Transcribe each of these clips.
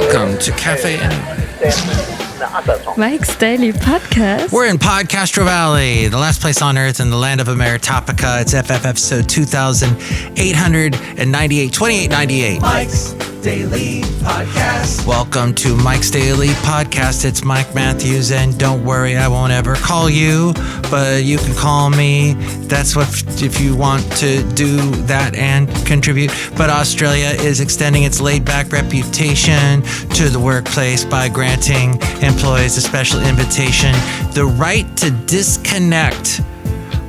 Welcome to Café Anyway. Mike's Daily Podcast. We're in PodCastro Valley, the last place on earth in the land of Ameritopica. It's FF episode 2898, 2898. Mike's Daily Podcast. Welcome to Mike's Daily Podcast. It's Mike Matthews, and don't worry, I won't ever call you, but you can call me. That's what, if you want to do that and contribute. But Australia is extending its laid-back reputation to the workplace by granting employees a special invitation, the right to disconnect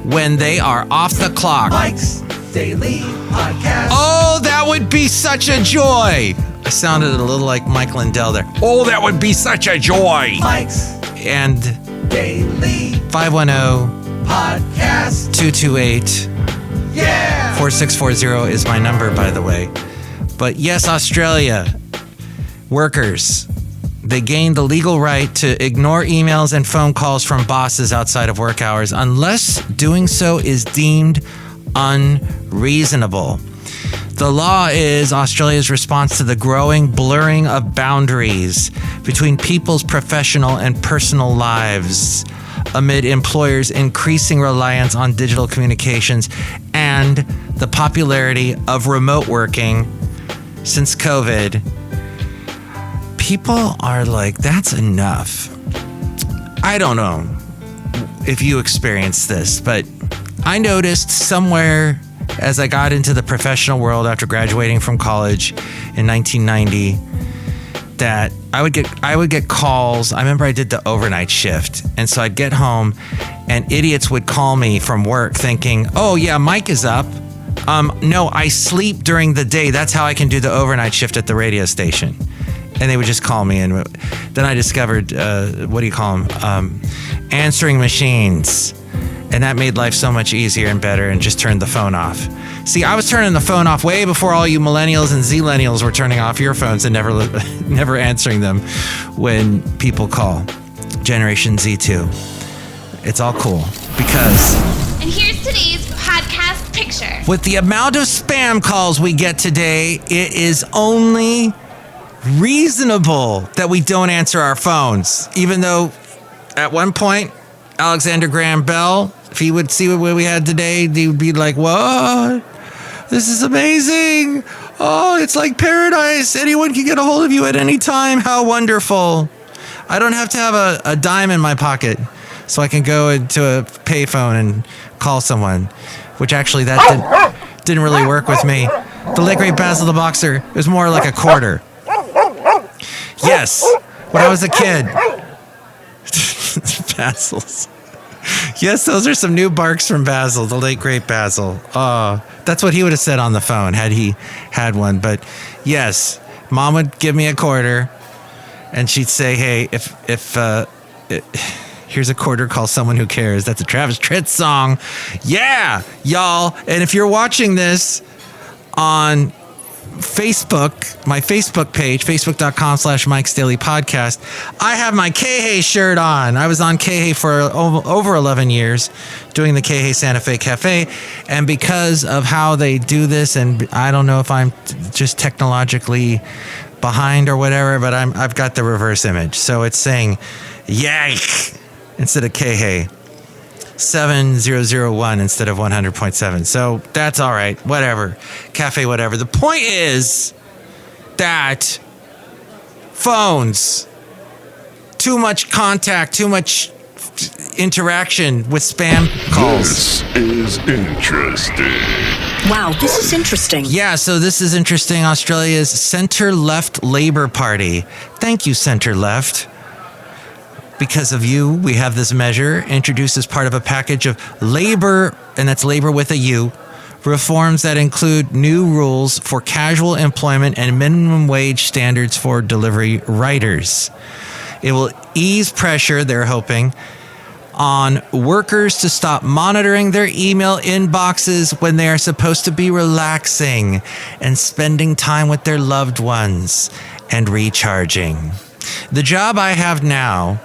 when they are off the clock. Mike's Daily Podcast. Oh, that would be such a joy. I sounded a little like Mike Lindell there. Oh, that would be such a joy. Mike's And Daily 510 Podcast. 228 Yeah. 4640 is my number, by the way. But yes, Australia, workers, they gained the legal right to ignore emails and phone calls from bosses outside of work hours unless doing so is deemed unreasonable. The law is Australia's response to the growing blurring of boundaries between people's professional and personal lives amid employers' increasing reliance on digital communications and the popularity of remote working since COVID. People are like, that's enough. I don't know if you experienced this, but I noticed somewhere as I got into the professional world after graduating from college in 1990 that I would get calls. I remember I did the overnight shift, and so I'd get home and idiots would call me from work thinking, oh yeah, Mike is up. No, I sleep during the day. That's how I can do the overnight shift at the radio station. And they would just call me, and then I discovered, what do you call them? Answering machines. And that made life so much easier and better, and just turned the phone off. See, I was turning the phone off way before all you millennials and Z-lennials were turning off your phones and never answering them when people call. Generation Z2. It's all cool because... And here's today's podcast picture. With the amount of spam calls we get today, it is only reasonable that we don't answer our phones. Even though at one point, Alexander Graham Bell, if he would see what we had today, he would be like, what? This is amazing. Oh, it's like paradise. Anyone can get a hold of you at any time. How wonderful. I don't have to have a dime in my pocket, so I can go into a payphone and call someone, which actually that didn't really work with me. The late great Basil the Boxer, it was more like a quarter. Yes, when I was a kid. Basil's. Yes, those are some new barks from Basil, the late great Basil. That's what he would have said on the phone had he had one. But yes, Mom would give me a quarter, and she'd say, "Hey, if here's a quarter, call someone who cares." That's a Travis Tritt song. Yeah, y'all. And if you're watching this on Facebook, my Facebook page, facebook.com/Mike's Daily Podcast, I have my Keihei shirt on. I was on Keihei for over 11 years doing the Keihei Santa Fe Cafe, and because of how they do this, and I don't know if I'm just technologically behind or whatever, but I've got the reverse image, so it's saying yike instead of Keihei. 7001 instead of 100.7. So that's all right. Whatever. Cafe, whatever. The point is that phones, too much contact, too much interaction with spam calls. This is interesting. Wow, this is interesting. Yeah, so this is interesting. Australia's center-left Labour Party. Thank you, center-left. Because of you, we have this measure introduced as part of a package of labor, and that's labor with a U, reforms that include new rules for casual employment and minimum wage standards for delivery riders. It will ease pressure, they're hoping, on workers to stop monitoring their email inboxes when they are supposed to be relaxing and spending time with their loved ones and recharging. The job I have now,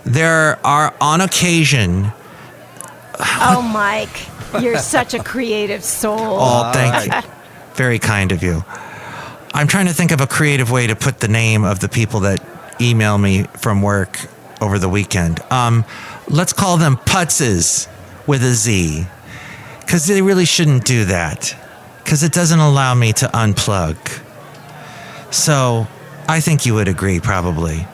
there are on occasion... Oh, Mike, you're such a creative soul. Oh, thank you. Very kind of you. I'm trying to think of a creative way to put the name of the people that email me from work over the weekend. Let's call them putzes with a Z, because they really shouldn't do that, because it doesn't allow me to unplug. So I think you would agree, probably.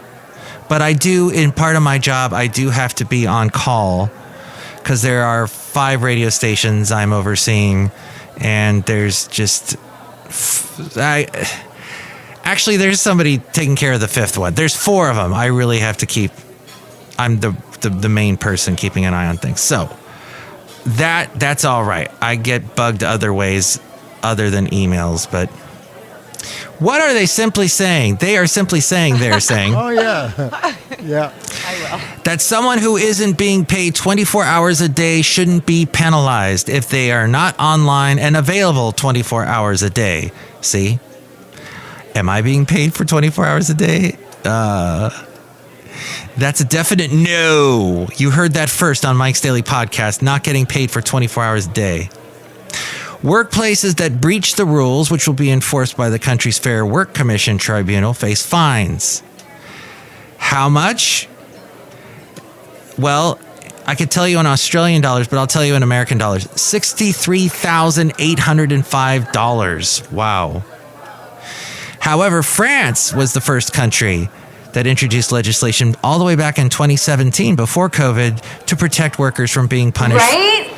But I do, in part of my job, I do have to be on call, because there are 5 radio stations I'm overseeing, and there's just... Actually, there's somebody taking care of the 5th one. There's 4 of them. I really have to keep... I'm the main person keeping an eye on things. So, that's all right. I get bugged other ways other than emails, but... What are they simply saying? They are simply saying they're saying... Oh, yeah. Yeah. I will. That someone who isn't being paid 24 hours a day shouldn't be penalized if they are not online and available 24 hours a day. See? Am I being paid for 24 hours a day? That's a definite no. You heard that first on Mike's Daily Podcast. Not getting paid for 24 hours a day. Workplaces that breach the rules, which will be enforced by the country's Fair Work Commission Tribunal, face fines. How much? Well, I could tell you in Australian dollars, but I'll tell you in American dollars. $63,805. Wow. However, France was the first country that introduced legislation all the way back in 2017, before COVID, to protect workers from being punished. Right?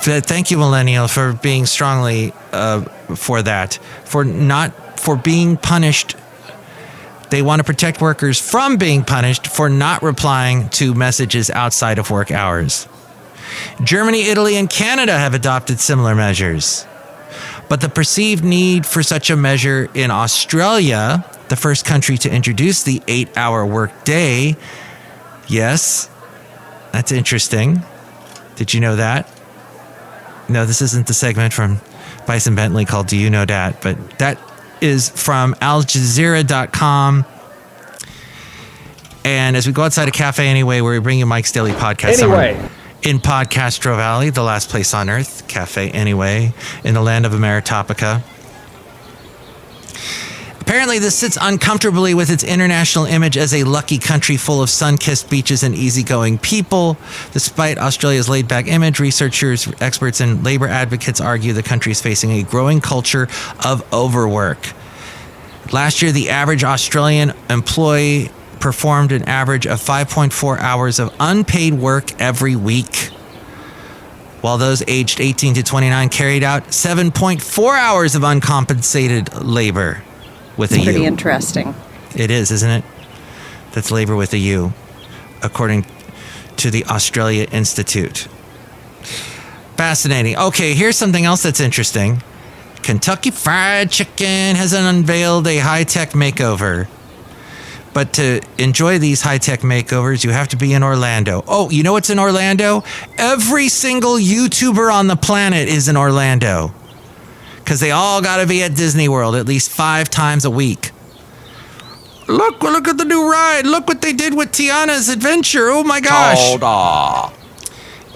Good. Thank you, Millennial, for being strongly for that. For being punished. They want to protect workers from being punished for not replying to messages outside of work hours. Germany, Italy, and Canada have adopted similar measures. But the perceived need for such a measure in Australia, the first country to introduce the 8-hour workday, yes, that's interesting. Did you know that? No, this isn't the segment from Bison Bentley called Do You Know Dat? But that is from AlJazeera.com. And as we go outside of Café Anyway, where we bring you Mike's Daily Podcast. Anyway. In PodCastro Valley, the last place on earth, Café Anyway, in the land of Ameritopica. Apparently, this sits uncomfortably with its international image as a lucky country full of sun-kissed beaches and easygoing people. Despite Australia's laid-back image, researchers, experts, and labor advocates argue the country is facing a growing culture of overwork. Last year, the average Australian employee performed an average of 5.4 hours of unpaid work every week, while those aged 18 to 29 carried out 7.4 hours of uncompensated labor. With a U. Pretty interesting. It is, isn't it? That's labor with a U, according to the Australia Institute. Fascinating. Okay, here's something else that's interesting. Kentucky Fried Chicken has unveiled a high-tech makeover. But to enjoy these high-tech makeovers, you have to be in Orlando. Oh, you know what's in Orlando? Every single YouTuber on the planet is in Orlando. Because they all got to be at Disney World at least 5 times a week. Look at the new ride. Look what they did with Tiana's Adventure. Oh my gosh. Chowder.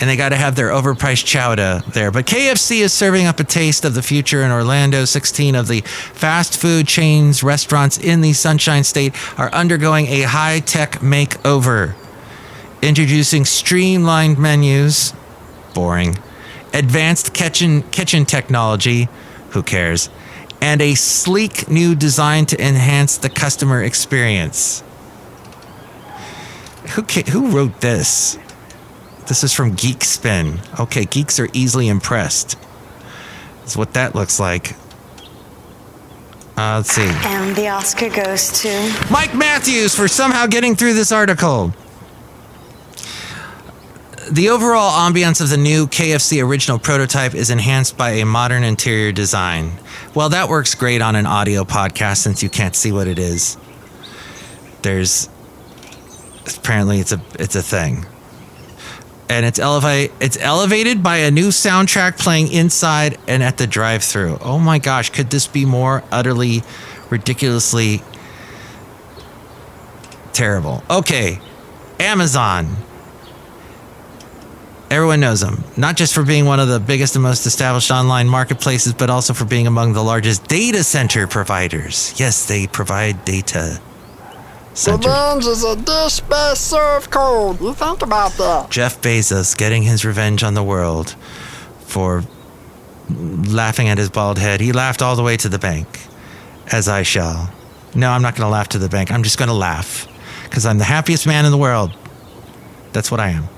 And they got to have their overpriced chowder there. But KFC is serving up a taste of the future in Orlando. 16 of the fast food chains, restaurants in the Sunshine State are undergoing a high-tech makeover. Introducing streamlined menus. Boring. Advanced kitchen technology. Who cares? And a sleek new design to enhance the customer experience. Who wrote this? This is from Geekspin. Okay, geeks are easily impressed. That's what that looks like. Let's see. And the Oscar goes to Mike Matthews for somehow getting through this article. The overall ambience of the new KFC original prototype is enhanced by a modern interior design. Well, that works great on an audio podcast since you can't see what it is. Apparently it's a thing. And it's elevated by a new soundtrack playing inside and at the drive-thru. Oh my gosh, could this be more utterly, ridiculously terrible? Okay, Amazon. Everyone knows them, not just for being one of the biggest and most established online marketplaces, but also for being among the largest data center providers. Yes, they provide data centers. Revenge is a dish best served cold. You think about that. Jeff Bezos getting his revenge on the world for laughing at his bald head. He laughed all the way to the bank, as I shall. No, I'm not going to laugh to the bank. I'm just going to laugh because I'm the happiest man in the world. That's what I am.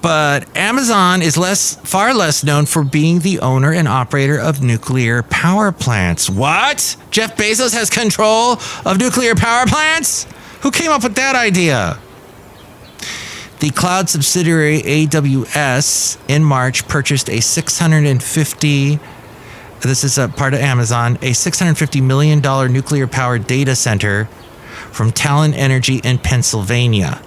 But Amazon is far less known for being the owner and operator of nuclear power plants. What? Jeff Bezos has control of nuclear power plants? Who came up with that idea? The cloud subsidiary AWS in March purchased a this is a part of Amazon, a $650 million nuclear powered data center from Talon Energy in Pennsylvania.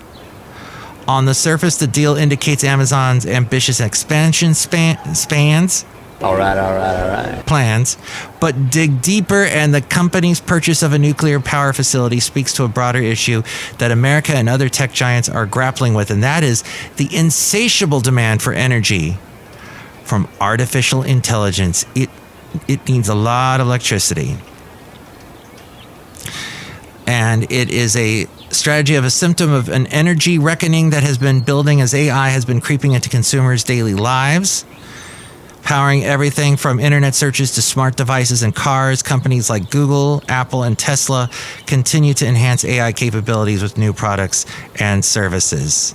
On the surface, the deal indicates Amazon's ambitious expansion plans. But dig deeper, and the company's purchase of a nuclear power facility speaks to a broader issue that America and other tech giants are grappling with, and that is the insatiable demand for energy from artificial intelligence. It needs a lot of electricity. And it is a strategy of a symptom of an energy reckoning that has been building as AI has been creeping into consumers' daily lives, powering everything from internet searches to smart devices and cars. Companies like Google, Apple, and Tesla continue to enhance AI capabilities with new products and services.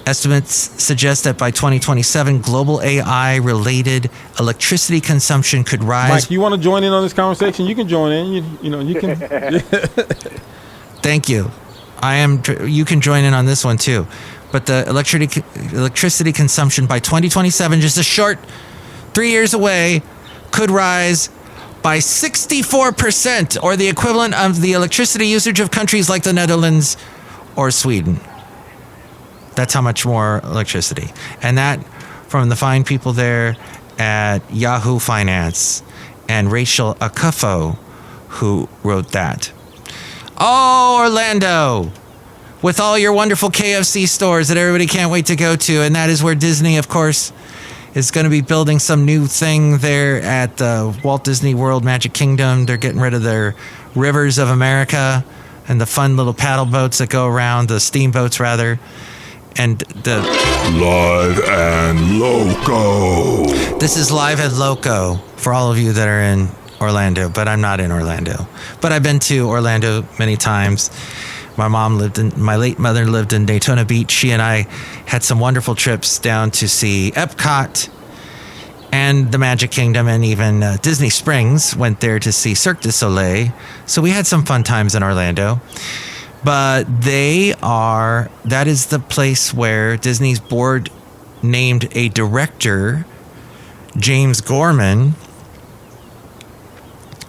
Estimates suggest that by 2027, global AI-related electricity consumption could rise. Mike, you want to join in on this conversation? You can join in. You can. Thank you. You can join in on this one too. But the electricity consumption by 2027, just a short 3 years away, could rise by 64%, or the equivalent of the electricity usage of countries like the Netherlands or Sweden. That's how much more electricity. And that from the fine people there at Yahoo Finance and Rachel Akufo, who wrote that. Oh, Orlando, with all your wonderful KFC stores that everybody can't wait to go to. And that is where Disney, of course, is going to be building some new thing there at the Walt Disney World Magic Kingdom. They're getting rid of their Rivers of America and the fun little paddle boats that go around, the steamboats rather. And the Live and Loco. This is Live and Loco for all of you that are in Orlando, but I'm not in Orlando. But I've been to Orlando many times. My late mother lived in Daytona Beach. She and I had some wonderful trips down to see Epcot and the Magic Kingdom, and even Disney Springs. Went there to see Cirque du Soleil. So we had some fun times in Orlando. But that is the place where Disney's board named a director, James Gorman.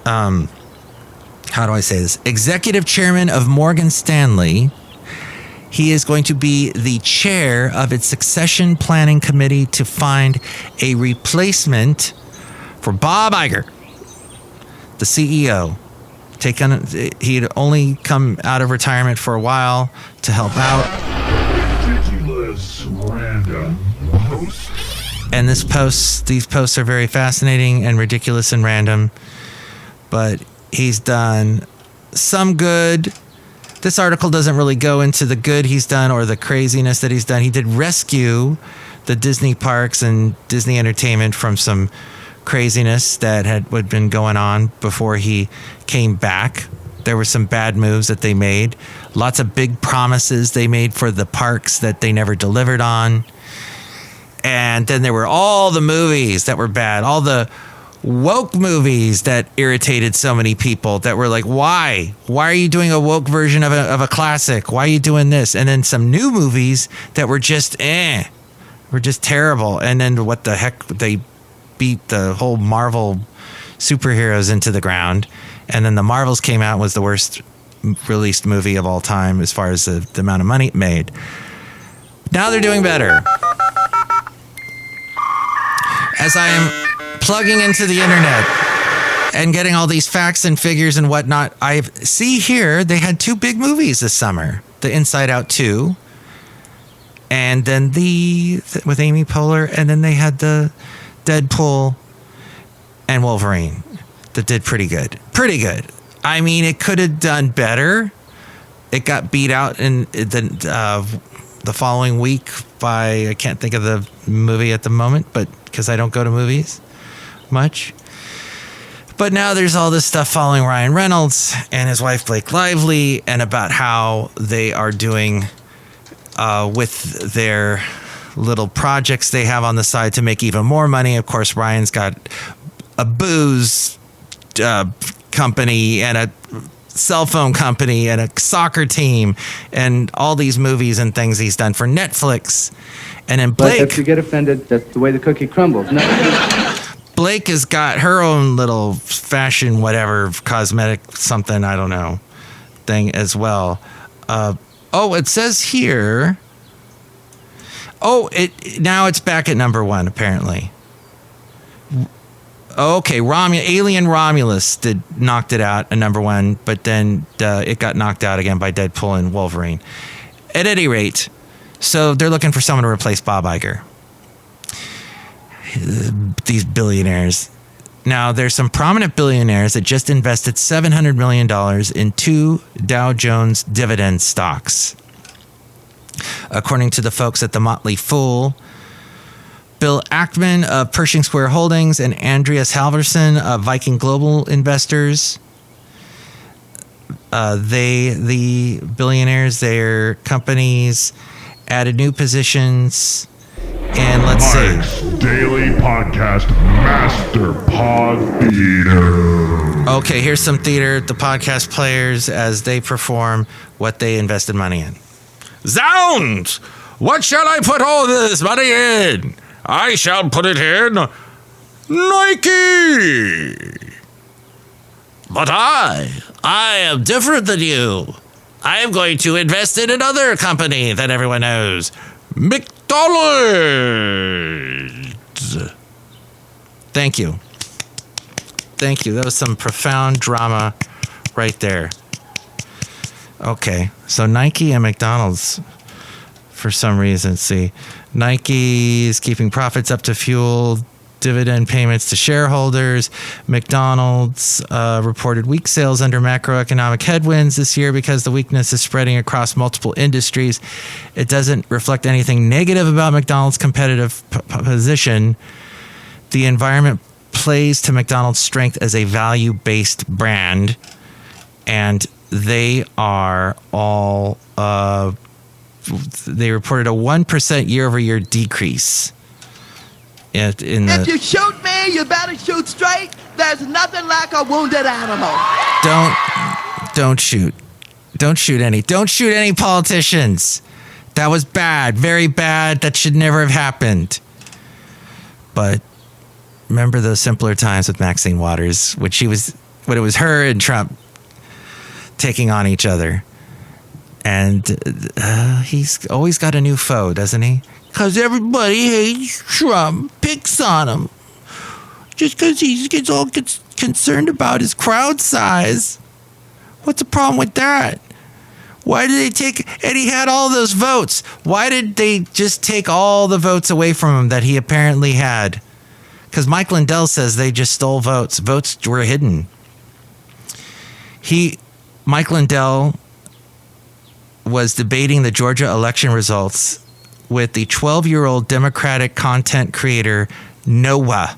How do I say this? Executive chairman of Morgan Stanley. He is going to be the chair of its succession planning committee to find a replacement for Bob Iger, the CEO. He'd only come out of retirement for a while to help out. Ridiculous random post. And these posts are very fascinating and ridiculous and random. But he's done some good. This article doesn't really go into the good he's done or the craziness that he's done. He did rescue the Disney parks and Disney Entertainment from some craziness that had been going on before he came back. There were some bad moves that they made. Lots of big promises they made for the parks that they never delivered on. And then there were all the movies that were bad. All the woke movies that irritated so many people that were like, why? Why are you doing a woke version of a classic? Why are you doing this? And then some new movies that were just were just terrible. And then what the heck, they beat the whole Marvel superheroes into the ground. And then the Marvels came out, was the worst released movie of all time as far as the amount of money it made. Now they're doing better. As I am plugging into the internet and getting all these facts and figures and whatnot, I see here they had two big movies this summer. The Inside Out 2 and then with Amy Poehler, and then they had the Deadpool and Wolverine that did pretty good. Pretty good. I mean, it could have done better. It got beat out in the following week by, I can't think of the movie at the moment, but because I don't go to movies much. But now there's all this stuff following Ryan Reynolds and his wife Blake Lively, and about how they are doing with their little projects they have on the side to make even more money. Of course, Ryan's got a booze company and a cell phone company and a soccer team and all these movies and things he's done for Netflix. And then Blake, but if you get offended, that's the way the cookie crumbles. No. Blake has got her own little fashion, whatever, cosmetic something, I don't know, thing as well. It says here. Now it's back at number 1, apparently. Okay, Alien Romulus knocked it out at number 1, but then it got knocked out again by Deadpool and Wolverine. At any rate, so they're looking for someone to replace Bob Iger. These billionaires. Now, there's some prominent billionaires that just invested $700 million in 2 Dow Jones dividend stocks. According to the folks at the Motley Fool, Bill Ackman of Pershing Square Holdings and Andreas Halverson of Viking Global Investors. The billionaires, their companies added new positions. And let's see. Daily Podcast Master Pod Theater. Okay, here's some theater. The podcast players as they perform what they invested money in. Zounds! What shall I put all this money in? I shall put it in Nike. But I am different than you. I am going to invest in another company that everyone knows. McDonald's. Thank you. That was some profound drama right there. Okay, so Nike and McDonald's, for some reason, see. Nike is keeping profits up to fuel dividend payments to shareholders. McDonald's reported weak sales under macroeconomic headwinds this year because the weakness is spreading across multiple industries. It doesn't reflect anything negative about McDonald's competitive position. The environment plays to McDonald's strength as a value-based brand, and they are all they reported a 1% year-over-year decrease. If you shoot me, you better shoot straight. There's nothing like a wounded animal. Don't shoot. Don't shoot any politicians. That was bad, very bad. That should never have happened. But remember those simpler times with Maxine Waters, when it was her and Trump taking on each other. And he's always got a new foe, doesn't he? Because everybody hates Trump, picks on him. Just because he gets all concerned about his crowd size. What's the problem with that? Why did they take... And he had all those votes. Why did they just take all the votes away from him that he apparently had? Because Mike Lindell says they just stole votes. Votes were hidden. Mike Lindell was debating the Georgia election results with the 12-year-old Democratic content creator Noah.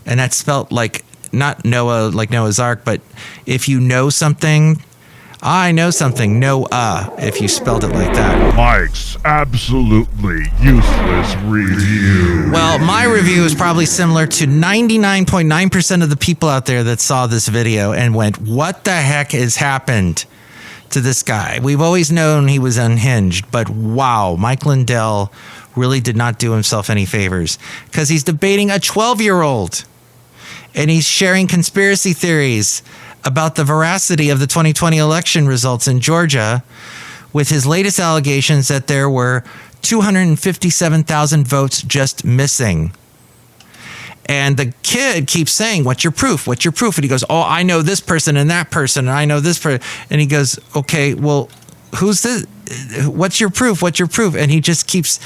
And that's spelled like, not Noah like Noah's Ark, but if you know something, I know something, Noah, if you spelled it like that. Mike's absolutely useless review. Well, my review is probably similar to 99.9% of the people out there that saw this video and went, what the heck has happened to this guy? We've always known he was unhinged, but wow, Mike Lindell really did not do himself any favors because he's debating a 12-year-old and he's sharing conspiracy theories about the veracity of the 2020 election results in Georgia with his latest allegations that there were 257,000 votes just missing. And the kid keeps saying, what's your proof? What's your proof? And he goes, oh, I know this person and that person, and I know this person. And he goes, okay, well, who's this? what's your proof? What's your proof? And he just keeps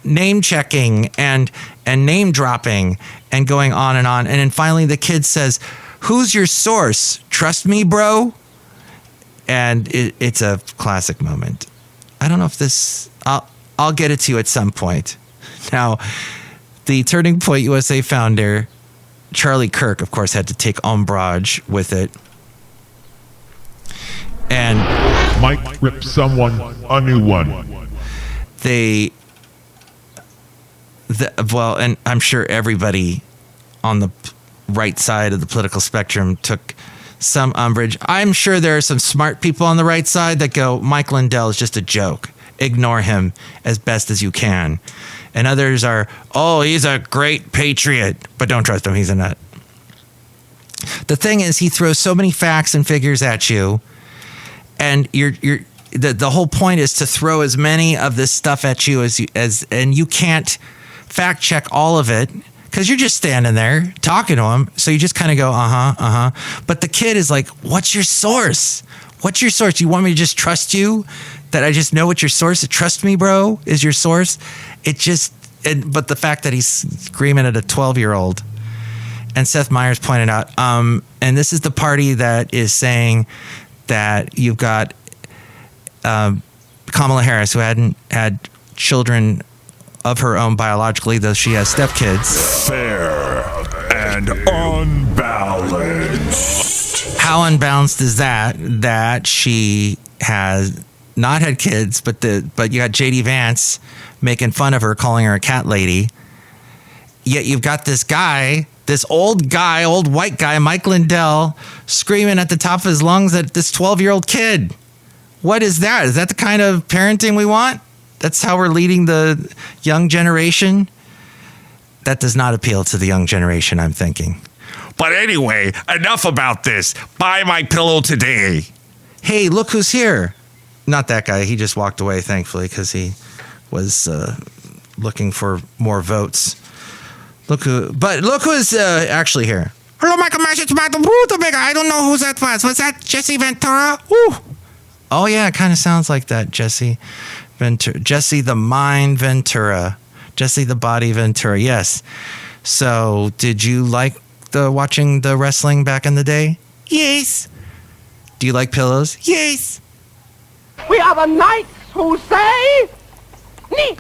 name checking and name dropping and going on. And then finally the kid says, "Who's your source? Trust me, bro." And it's a classic moment. I don't know if this, I'll get it to you at some point. Now, the Turning Point USA founder, Charlie Kirk, of course, had to take umbrage with it. And Mike ripped someone a new one. Well, and I'm sure everybody on the right side of the political spectrum took some umbrage. I'm sure there are some smart people on the right side that go, Mike Lindell is just a joke. Ignore him as best as you can. And others are, oh, he's a great patriot, but don't trust him. He's a nut. The thing is, he throws so many facts and figures at you, and the whole point is to throw as many of this stuff at you and you can't fact check all of it because you're just standing there talking to him. So you just kind of go, But the kid is like, what's your source? What's your source? You want me to just trust you? That I just know what your source is? Trust me, bro, is your source? But the fact that he's screaming at a 12-year-old. And Seth Meyers pointed out, and this is the party that is saying that you've got Kamala Harris, who hadn't had children of her own biologically, though she has stepkids. Fair and unbalanced. How unbalanced is that? That she has not had kids, but you got JD Vance making fun of her, calling her a cat lady. Yet you've got this guy, this old white guy, Mike Lindell, screaming at the top of his lungs at this 12-year-old kid. What is that? Is that the kind of parenting we want? That's how we're leading the young generation? That does not appeal to the young generation, I'm thinking. But anyway, enough about this. Buy my pillow today. Hey, look who's here. Not that guy. He just walked away, thankfully, because he was looking for more votes. Look who's actually here. Hello, Michael Mash. It's Madame Rootabega. I don't know who that was. Was that Jesse Ventura? Ooh. Oh, yeah. It kind of sounds like that, Jesse Ventura. Jesse the Mind Ventura. Jesse the Body Ventura. Yes. So, did you like watching the wrestling back in the day? Yes. Do you like pillows? Yes. We are the knights who say, "Knee."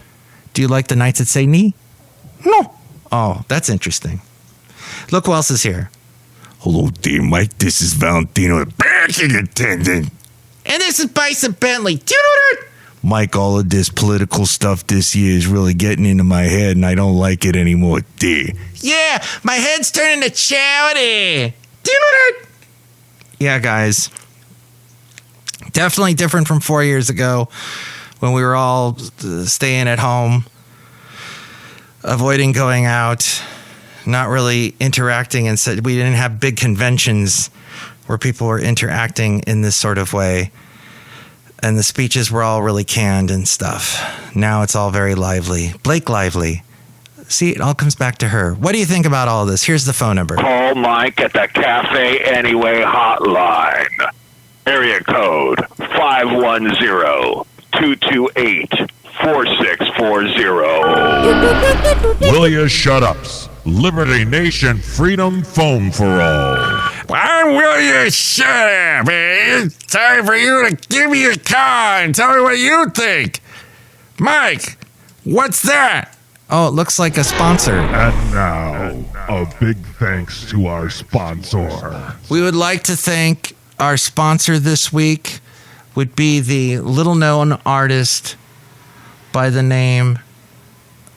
Do you like the knights that say knee? No. Oh, that's interesting. Look who else is here. Hello, dear Mike. This is Valentino, the banking attendant. And this is Bison Bentley. Do you know that? Mike, all of this political stuff this year is really getting into my head, and I don't like it anymore, dear. Yeah, my head's turning to chowdy. Do you know that? Yeah, guys. Definitely different from 4 years ago when we were all staying at home, avoiding going out, not really interacting, and said we didn't have big conventions where people were interacting in this sort of way. And the speeches were all really canned and stuff. Now it's all very lively. Blake Lively. See, it all comes back to her. What do you think about all of this? Here's the phone number. Call Mike at the Café Anyway hotline. Area code 510-228-4640. Will you shut ups? Liberty Nation Freedom Phone for All. Why will you shut up, man? It's time for you to give me a call and tell me what you think. Mike, what's that? Oh, it looks like a sponsor. And now, a big thanks to our sponsor. We would like to thank our sponsor this week would be the little-known artist by the name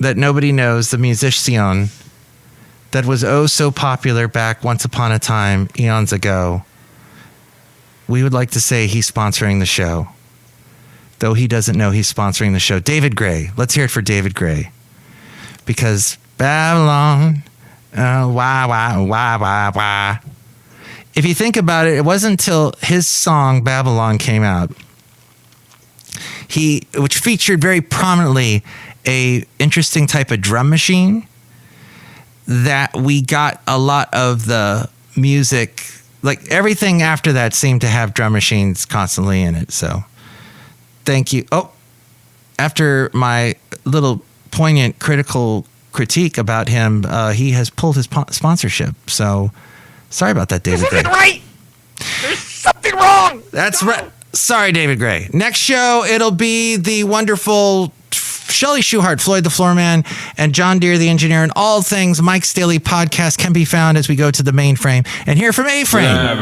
that nobody knows, the musician that was oh so popular back once upon a time, eons ago. We would like to say he's sponsoring the show, though he doesn't know he's sponsoring the show. David Gray. Let's hear it for David Gray. Because Babylon, wah, wah, wah, wah, wah. If you think about it, it wasn't until his song Babylon came out, which featured very prominently a interesting type of drum machine, that we got a lot of the music, like everything after that seemed to have drum machines constantly in it. So Thank you. Oh, after my little poignant critical critique about him, he has pulled his sponsorship. So sorry about that, David Gray. This isn't right. There's something wrong. That's right. Sorry, David Gray. Next show, it'll be the wonderful Chely Shoehart, Floyd the Floorman, and John Deere the engineer, and all things Mike's Daily Podcast can be found as we go to the mainframe and hear from A-Frame.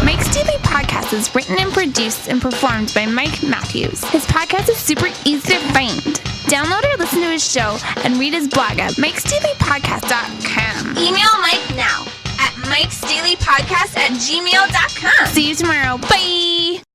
Mike's Daily Podcast is written and produced and performed by Mike Matthews. His podcast is super easy to find. Download or listen to his show and read his blog at mikesdailypodcast.com. Email Mike now at mikesdailypodcast@gmail.com. See you tomorrow. Bye.